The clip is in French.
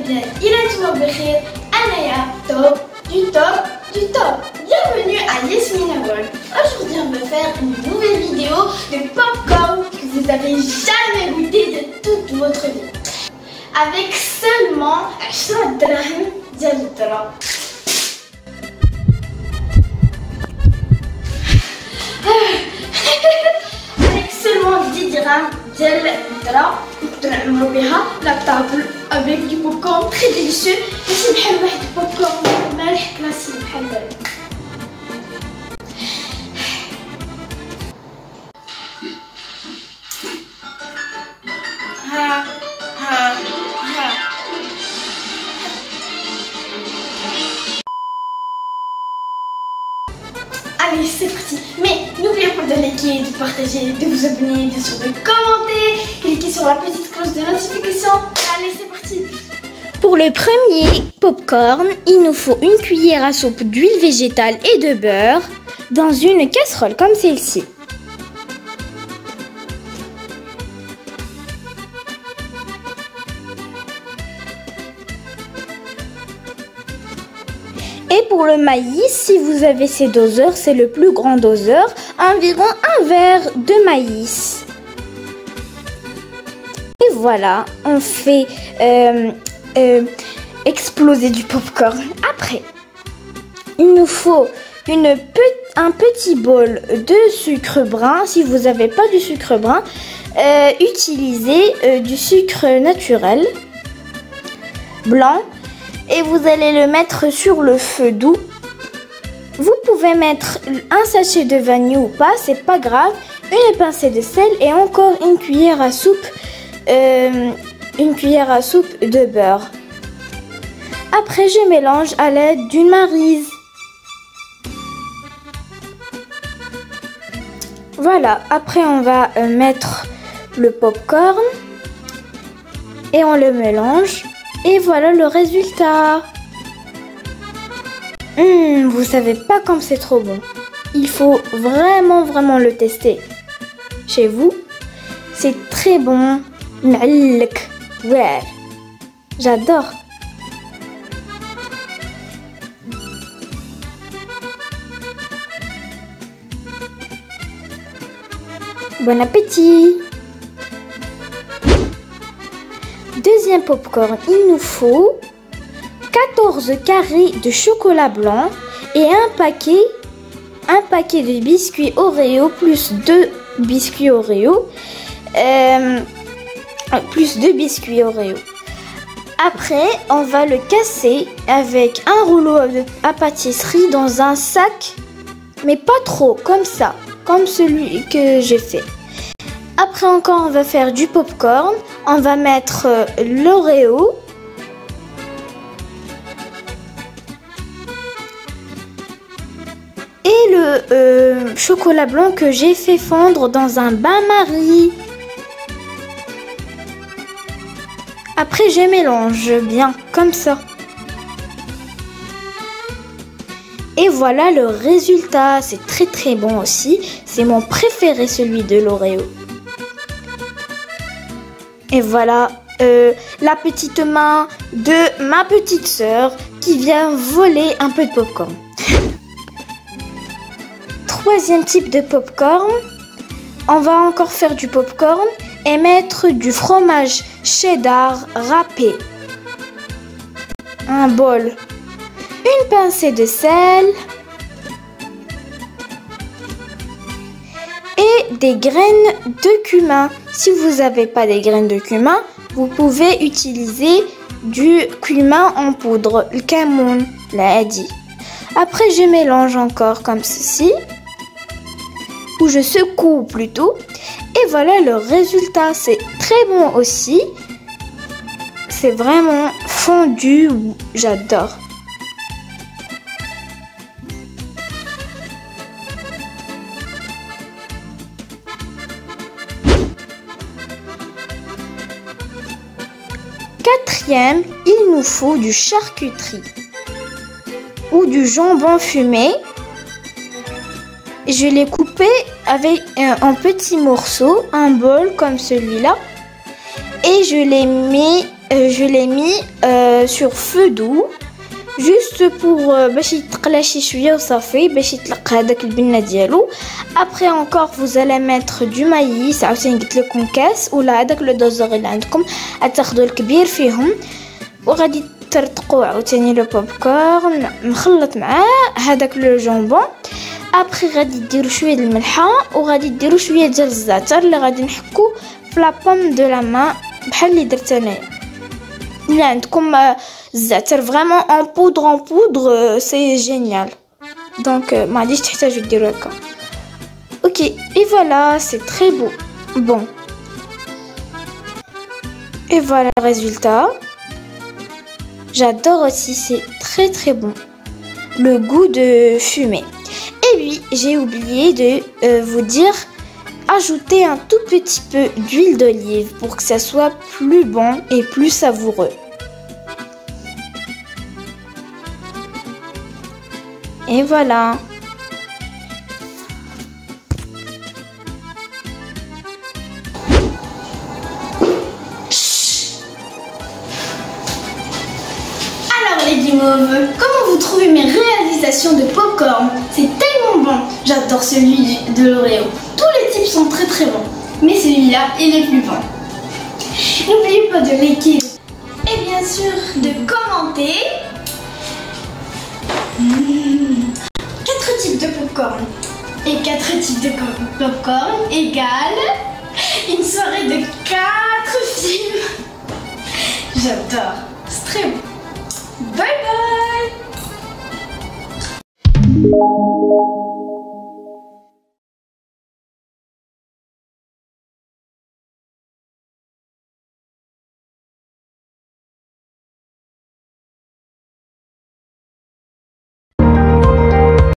bien, il est tout bkhir, Anaya, top, du top, du top. Bienvenue à Yasmina World. Aujourd'hui, on va faire une nouvelle vidéo de popcorn que vous n'avez jamais goûté de toute votre vie. Avec seulement 10 dirhams ديال الذرة. Avec seulement 10 dirhams ديال الذرة نقدر نعمرو بها لا طابل avec du popcorn très délicieux. ماشي بحال واحد البوبكورن مالح كلاسيك بحال هذا. Allez, c'est parti. Mais n'oubliez pas de liker, de partager, de vous abonner, bien sûr de commenter, cliquez sur la petite cloche de notification. Allez, c'est parti. Pour le premier popcorn, il nous faut une cuillère à soupe d'huile végétale et de beurre dans une casserole comme celle-ci. Et pour le maïs, si vous avez ces doseurs, c'est le plus grand doseur, environ un verre de maïs. Et voilà, on fait exploser du popcorn. Après, il nous faut un petit bol de sucre brun. Si vous n'avez pas du sucre brun, utilisez du sucre naturel blanc. Et vous allez le mettre sur le feu doux. Vous pouvez mettre un sachet de vanille ou pas, c'est pas grave. Une pincée de sel et encore une cuillère à soupe de beurre. Après, je mélange à l'aide d'une maryse. Voilà, après on va mettre le popcorn et on le mélange. Et voilà le résultat. Vous savez pas comme c'est trop bon. Il faut vraiment le tester. Chez vous, c'est très bon. Ouais, j'adore. Bon appétit. Deuxième popcorn, il nous faut 14 carrés de chocolat blanc et un paquet de biscuits Oreo plus 2 biscuits Oreo. Après, on va le casser avec un rouleau à pâtisserie dans un sac, mais pas trop, comme ça, comme celui que j'ai fait. Après encore, on va faire du popcorn. On va mettre l'Oreo. Et le chocolat blanc que j'ai fait fondre dans un bain-marie. Après, je mélange bien, comme ça. Et voilà le résultat. C'est très bon aussi. C'est mon préféré, celui de l'Oreo. Et voilà la petite main de ma petite sœur qui vient voler un peu de popcorn. Troisième type de popcorn. On va encore faire du popcorn et mettre du fromage cheddar râpé. Un bol. Une pincée de sel. Et des graines de cumin. Si vous n'avez pas des graines de cumin, vous pouvez utiliser du cumin en poudre, le kamoun, la hadi. Après, je mélange encore comme ceci, ou je secoue plutôt. Et voilà le résultat, c'est très bon aussi. C'est vraiment fondu, j'adore. Quatrième, il nous faut du charcuterie ou du jambon fumé. Je l'ai coupé avec en petits morceaux, un bol comme celui-là, et je l'ai mis je l'ai mis sur feu doux. Juste pour باش يتقلى شي شويه وصافي باش يطلق هذاك البنه ديالو. Après encore vous allez mettre du maïs عاوتاني قلت لكم كاس ولا هذاك لو دوزور اللي عندكم غتاخذوا الكبير فيهم وغادي ترتقوا عاوتاني لو بوب كورن مخلط مع هذاك لو جامبون. ابري غادي ديروا شويه د الملحه وغادي ديروا شويه ديال الزعتر اللي غادي نحكو في لا بوم دو لا مان بحال اللي درت انايا. Il عندكم الزعتر vraiment en poudre c'est génial. Donc ما غاديش تحتاجوا ديروا هكا. OK et voilà, c'est très beau. Bon. Et voilà le résultat. J'adore aussi, c'est très très bon. Le goût de fumée. Et oui, j'ai oublié de vous dire ajoutez un tout petit peu d'huile d'olive pour que ça soit plus bon et plus savoureux. Et voilà. Alors les guimauves, comment vous trouvez mes réalisations de popcorn? C'est tellement bon. J'adore celui de l'Oreo. Tous les types sont très très bons, mais celui-là il est plus bon. N'oubliez pas de liker et bien sûr de commenter. 4 types de popcorn et 4 types de popcorn égale une soirée de 4 films. J'adore, c'est très bon. Bye bye.